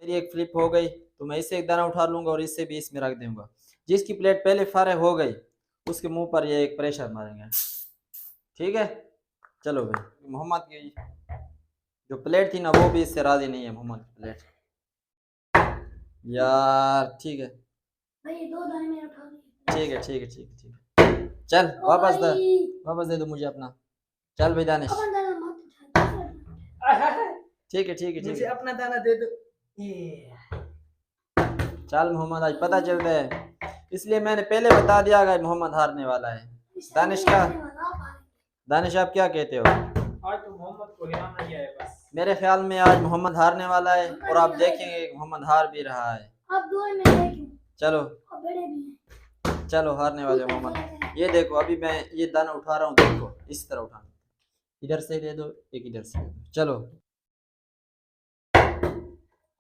मेरी एक फ्लिप हो गई तो मैं इससे एक दाना उठा लूंगा और इससे भी इसमें रख दूंगा। जिसकी प्लेट पहले फारग हो गई उसके मुंह पर ये एक प्रेशर मारेंगे। ठीक है, चलो भाई। मोहम्मद की जो प्लेट थी ना वो भी इससे राजी नहीं है, मोहम्मद की प्लेट। यार ठीक है भाई 2 दाने मैंने उठा लिए। ठीक है ठीक है ठीक है ठीक है, चल वापस दे दो मुझे अपना। चल भाई दानिश। अपन दाना मत उठा। ठीक है ठीक है ठीक मुझे है, अपना दाना दे दो। ये चल मोहम्मद आज पता चलता है, इसलिए मैंने पहले बता दिया कि मोहम्मद हारने वाला है। दानिश क्या, दानिश आप क्या कहते हो? आज तो मोहम्मद को हिराना ही है बस। मेरे ख्याल में आज मोहम्मद हारने वाला है और आप देखेंगे मोहम्मद हार भी रहा है। अब 2 में देखूं। चलो अब बड़े भी हैं। चलो, हारने वाले मोहम्मद। ये देखो अभी मैं ये दाना उठा रहा हूँ, देखो इस तरह उठाना, इधर से दे दो एक इधर से दे दो। चलो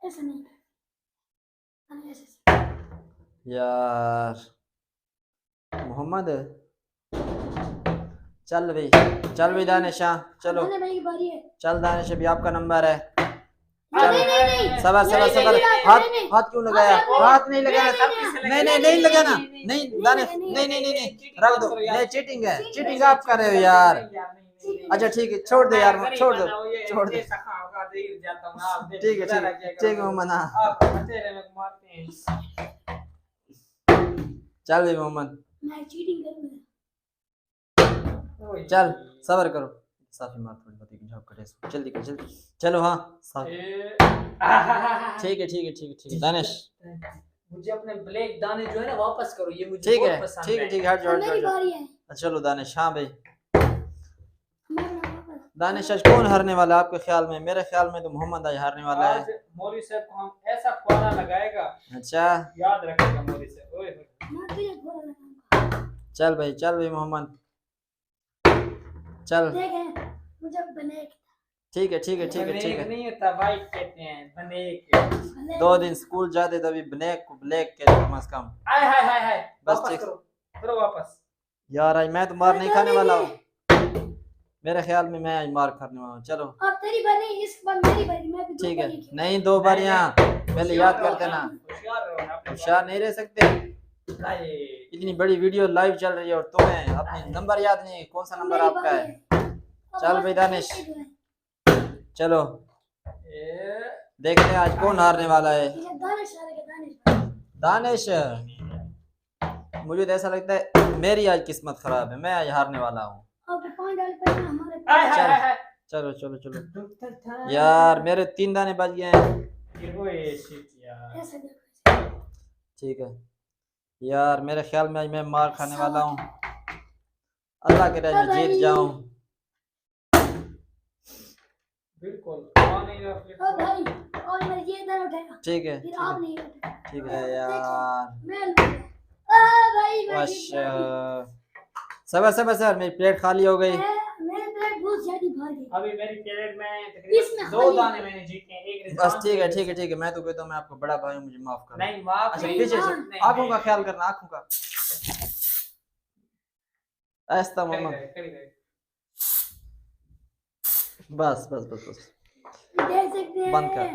ऐसा नहीं, ऐसे यार मोहम्मद, चल भाई दानिश, चलो दाने भाई की बारी है। चल दानिश अभी आपका नंबर है। नहीं सबर सबर सबर, हाथ क्यों लगाया? हाथ नहीं लगाना, नहीं लगाना, नहीं दानिश, नहीं रख दो, नहीं चीटिंग है, चीटिंग आप कर रहे हो यार। अच्छा ठीक है, छोड़ दो यार, छोड़ दो छोड़ दो, ठीक है मोहम्मद। चल भाई मोहम्मद, मैं चीटिंग करूंगा। चल सबर करो, साफी मार थोड़ी बहुत की जॉब करे, जल्दी कर जल्दी, चलो हाँ ठीक है दानिश, मुझे अपने ब्लैक दाने जो है ना वापस करो, ये मुझे ठीक बहुत है पसंद ठीक है हट जाओ मेरी बारी है। चलो दानिश। हाँ भाई हमारा वापस। दानिश आज कौन हारने वाला है आपके ख्याल में? मेरे ख्याल में तो मोहम्मद आज हारने वाला है। आज मौलवी साहब को हम ऐसा फुहारा लगाएगा, अच्छा याद रखेगा मौलवी साहब। ओए मैं तुझे थोड़ा लगाऊंगा। चल भाई मोहम्मद, चल देख है, मुझे ब्लैक। ठीक है ब्लैक नहीं होता, वाइट कहते हैं ब्लैक। 2 दिन स्कूल जाते तभी ब्लैक को ब्लैक कहते कम से कम। हाय बस वापस ठीक। करो वापस। यार आज मैं तो मार नहीं खाने वाला हूँ, मेरे ख्याल में मैं आज मार खाने वाला हूँ। चलो अब तेरी बारी, इस बार मेरी बारी, मैं भी 2 ठीक है, बारी खेलूंगा। नहीं 2 बारियां पहले याद कर देना, होशियार रहो आप। होशियार नहीं रह सकते। इतनी बड़ी वीडियो लाइव चल रही है और तुम्हें अपने नंबर याद नहीं है, कौन सा नंबर मेरी आपका बारी है? अब चल और भाई दानिश, एक है। चलो देखते हैं आज कौन हारने वाला है। ठीक है, दानिश हारेगा, दानिश। दानिश मुझे तो ऐसा लगता है मेरी आज किस्मत खराब है, मैं आज हारने वाला हूँ। अब 5 डाल पे हमारे पास। चलो यार मेरे 3 दाने बच गए हैं। ऐसे देखो। ठीक है यार, मेरे ख्याल में आज मैं मार खाने वाला हूँ, अल्लाह के राज में जीत जाऊं। बिल्कुल ओ भाई, और मैं ये दाना उठाएगा। ठीक है फिर आप नहीं उठाएगा। ठीक है यार, मैं लूंगा। भाई मैं जीत अच्छा गया। सबर मेरी प्लेट खाली हो गई। मेरे प्लेट बहुत ज्यादा भर गई। अभी मेरी प्लेट में इसमें तकरीबन 2 दाने मैंने जीते हैं, एक बस ठीक है मैं तो कहता हूँ मैं आपको बड़ा भाई हूँ, मुझे माफ कर। नहीं माफ अच्छा नहीं, पीछे से नहीं, आंखों का ख्याल करना, आंखों का ऐसा मम्मा। बस देख सकते हैं। बंद कर।